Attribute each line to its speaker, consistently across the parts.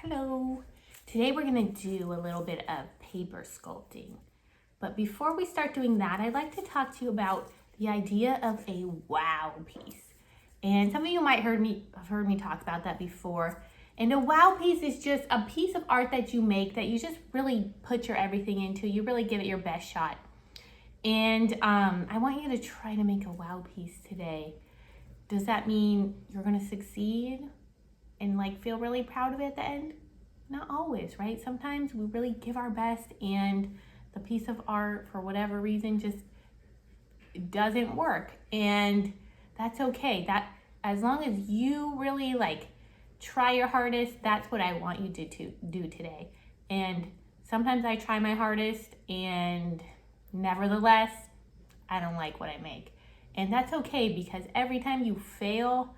Speaker 1: Hello! Today we're going to do a little bit of paper sculpting. But before we start doing that, I'd like to talk to you about the idea of a wow piece. And some of you might have heard me talk about that before. And a wow piece is just a piece of art that you make that you just really put your everything into. You really give it your best shot. And I want you to try to make a wow piece today. Does that mean you're going to succeed and feel really proud of it at the end? Not always, right? Sometimes we really give our best and the piece of art, for whatever reason, just doesn't work. And that's okay. That as long as you really try your hardest, that's what I want you to do today. And sometimes I try my hardest and nevertheless, I don't like what I make. And that's okay, because every time you fail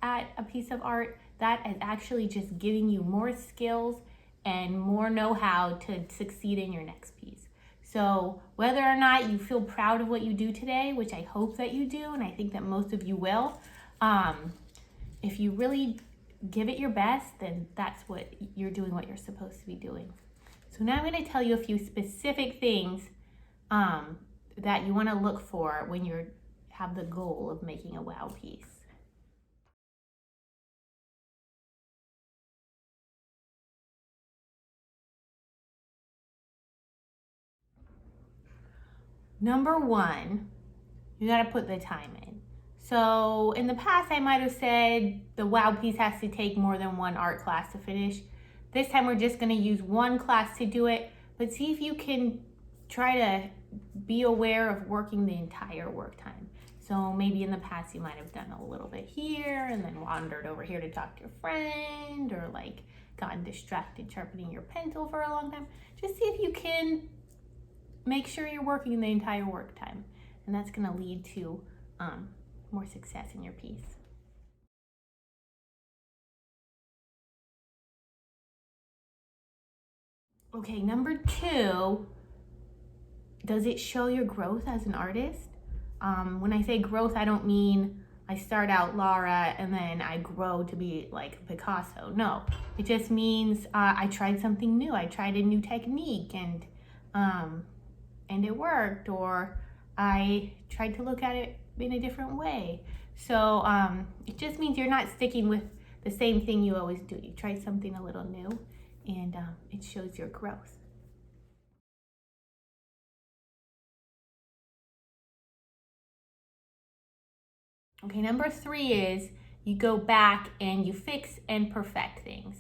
Speaker 1: at a piece of art, that is actually just giving you more skills and more know-how to succeed in your next piece. So whether or not you feel proud of what you do today, which I hope that you do, and I think that most of you will, if you really give it your best, then that's what you're doing, what you're supposed to be doing. So now I'm going to tell you a few specific things that you want to look for when you have the goal of making a wow piece. Number one, you got to put the time in. So in the past, I might have said the wow piece has to take more than one art class to finish. This time we're just going to use one class to do it, but see if you can try to be aware of working the entire work time. So maybe in the past you might have done a little bit here and then wandered over here to talk to your friend, or gotten distracted sharpening your pencil for a long time. Just see if you can make sure you're working the entire work time, and that's going to lead to more success in your piece. Okay, number two, does it show your growth as an artist? When I say growth, I don't mean I start out Laura and then I grow to be like Picasso. No, it just means I tried something new. I tried a new technique and it worked, or I tried to look at it in a different way. So it just means you're not sticking with the same thing you always do. You tried something a little new, and it shows your growth. Okay, number three is you go back and you fix and perfect things.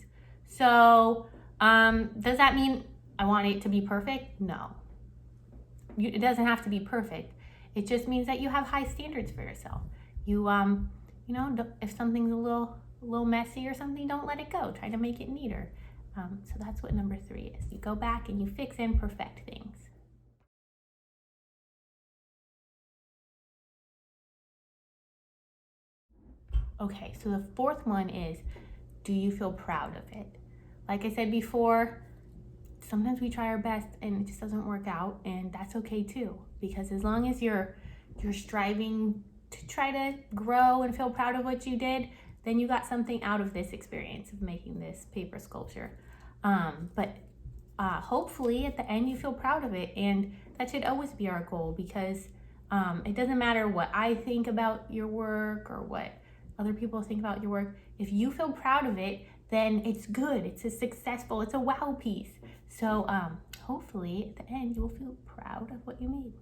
Speaker 1: So does that mean I want it to be perfect? No. It doesn't have to be perfect. It just means that you have high standards for yourself. If something's a little messy or something, don't let it go. Try to make it neater. So that's what number three is. You go back and you fix and perfect things. Okay, so the fourth one is, do you feel proud of it? Like I said before, sometimes we try our best and it just doesn't work out, and that's okay too, because as long as you're striving to try to grow and feel proud of what you did, then you got something out of this experience of making this paper sculpture. But hopefully at the end you feel proud of it, and that should always be our goal, because it doesn't matter what I think about your work or what other people think about your work. If you feel proud of it, then it's good, it's it's a wow piece. So hopefully at the end you will feel proud of what you made.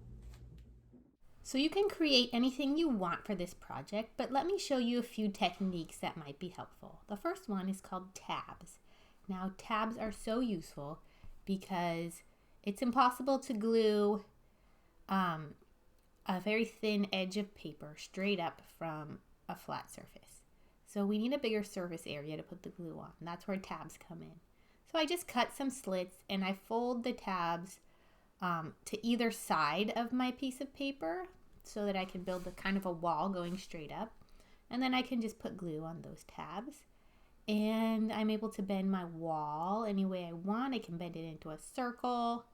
Speaker 1: So you can create anything you want for this project, but let me show you a few techniques that might be helpful. The first one is called tabs. Now, tabs are so useful because it's impossible to glue a very thin edge of paper straight up from a flat surface. So we need a bigger surface area to put the glue on. And that's where tabs come in. So I just cut some slits and I fold the tabs to either side of my piece of paper so that I can build a kind of a wall going straight up. And then I can just put glue on those tabs. And I'm able to bend my wall any way I want. I can bend it into a circle.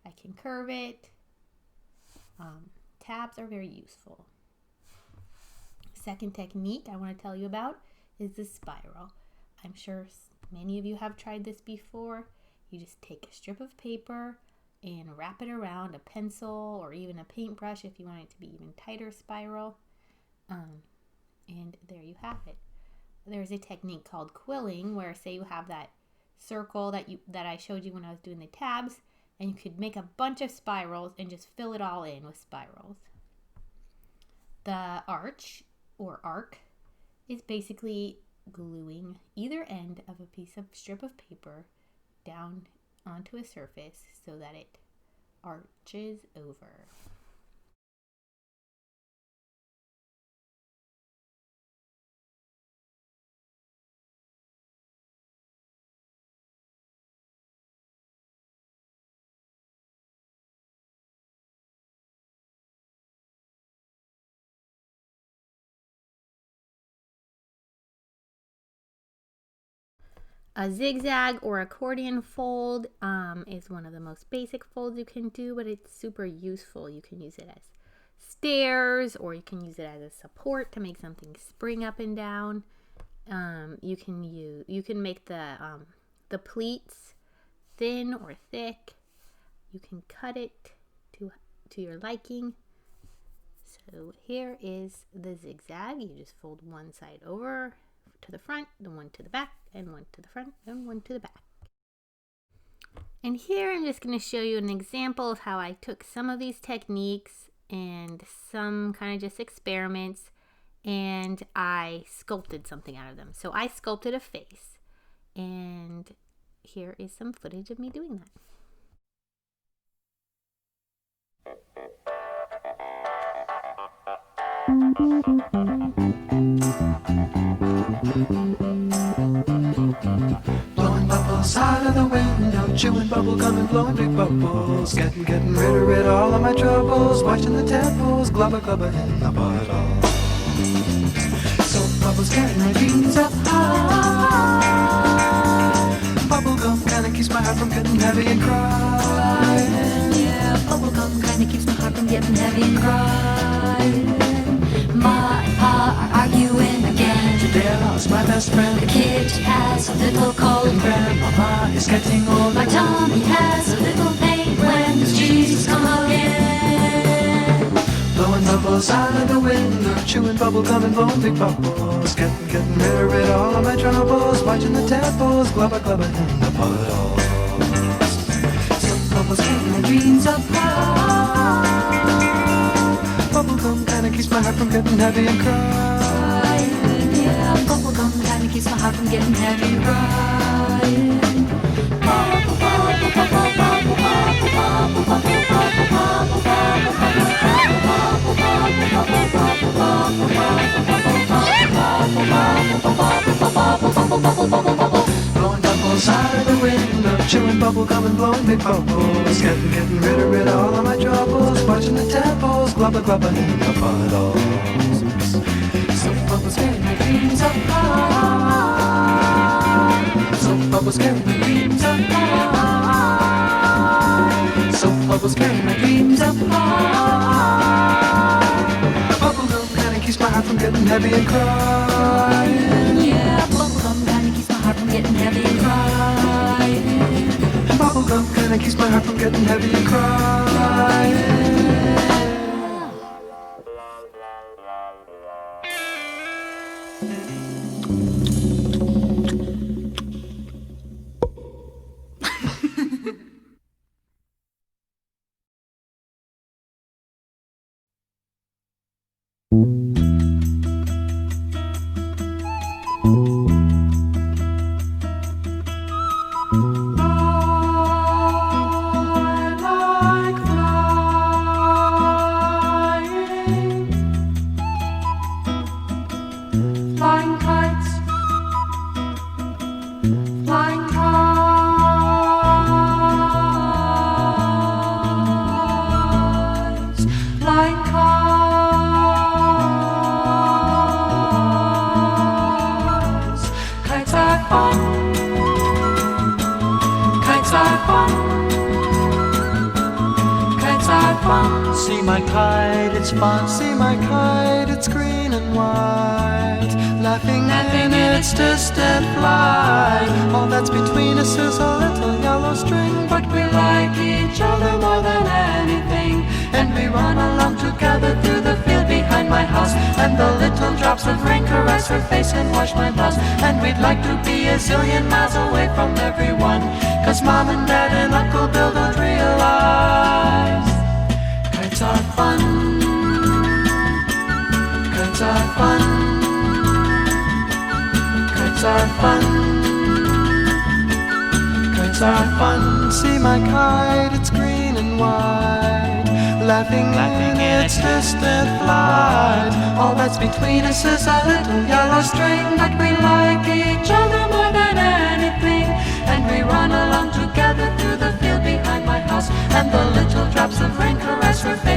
Speaker 1: I can curve it. Tabs are very useful. Second technique I want to tell you about is the spiral. I'm sure many of you have tried this before. You just take a strip of paper and wrap it around a pencil or even a paintbrush if you want it to be even tighter spiral. And there you have it. There's a technique called quilling where, say you have that circle that I showed you when I was doing the tabs, and you could make a bunch of spirals and just fill it all in with spirals. The arch or arc is basically gluing either end of a piece of strip of paper down onto a surface so that it arches over. A zigzag or accordion fold is one of the most basic folds you can do, but it's super useful. You can use it as stairs, or you can use it as a support to make something spring up and down. You can make the pleats thin or thick. You can cut it to your liking. So here is the zigzag. You just fold one side over to the front, then one to the back, and one to the front, and one to the back. And here I'm just going to show you an example of how I took some of these techniques and some kind of just experiments, and I sculpted something out of them. So I sculpted a face, and here is some footage of me doing that.
Speaker 2: Blowing bubbles out of the window, chewing bubble gum and blowing big bubbles. Getting rid of all of my troubles. Watching the tadpoles glubber glubber in the bottle. Soap bubbles carry my dreams up high. Bubble gum kinda keeps my heart from getting heavy and crying.
Speaker 3: Yeah, bubble gum kinda keeps my heart from getting heavy and crying. Ma and Pa are arguing again.
Speaker 2: Today I lost my best friend.
Speaker 3: The kid has a little cold.
Speaker 2: And Grandmama is getting old.
Speaker 3: My tummy has a little pain. When does Jesus come again?
Speaker 2: Blowing bubbles out of the window, chewing bubble gum and blowing big bubbles. Getting rid of all of my troubles. Watching the tadpoles glubber glubber in the puddles. Some bubbles keep my dreams up high. Bubble gum kinda keeps my heart from getting heavy and crying.
Speaker 3: Yeah, bubble gum kinda keeps my heart from getting heavy and crying.
Speaker 2: Blowing bubbles out of the window, chewing bubble gum and blowing big bubbles. Getting rid of all of my troubles. Watching the tadpoles glubber glubber in the puddles. Some bubbles carry my dreams up high. Some bubbles carry my dreams up high. Some bubbles carry my dreams up high. Bubble gum kinda keeps my heart from getting heavy and crying.
Speaker 3: Yeah, bubble gum kinda keeps my heart from getting heavy and crying.
Speaker 2: Bubble gum kinda keeps my heart from getting heavy and crying.
Speaker 3: Flying kites, flying kites, flying kites. Kites are fun, kites are fun, kites are fun.
Speaker 2: See my kite, it's fun. See my kite, it's green and white. laughing in its distant flight. All that's between us is a little yellow string, but we like each other more than anything. And we run along together through the field behind my house, and the little drops of rain caress her face and wash my blouse. And we'd like to be a zillion miles away from everyone, 'cause Mom and Dad and Uncle Bill don't realize kites are fun. Kites are fun. Kites are fun. Kites are fun. See my kite, it's green and white, laughing in its distant flight. All that's between us is a little yellow string, but we like each other more than anything. And we run along together through the field behind my house, and the little drops of rain caress her face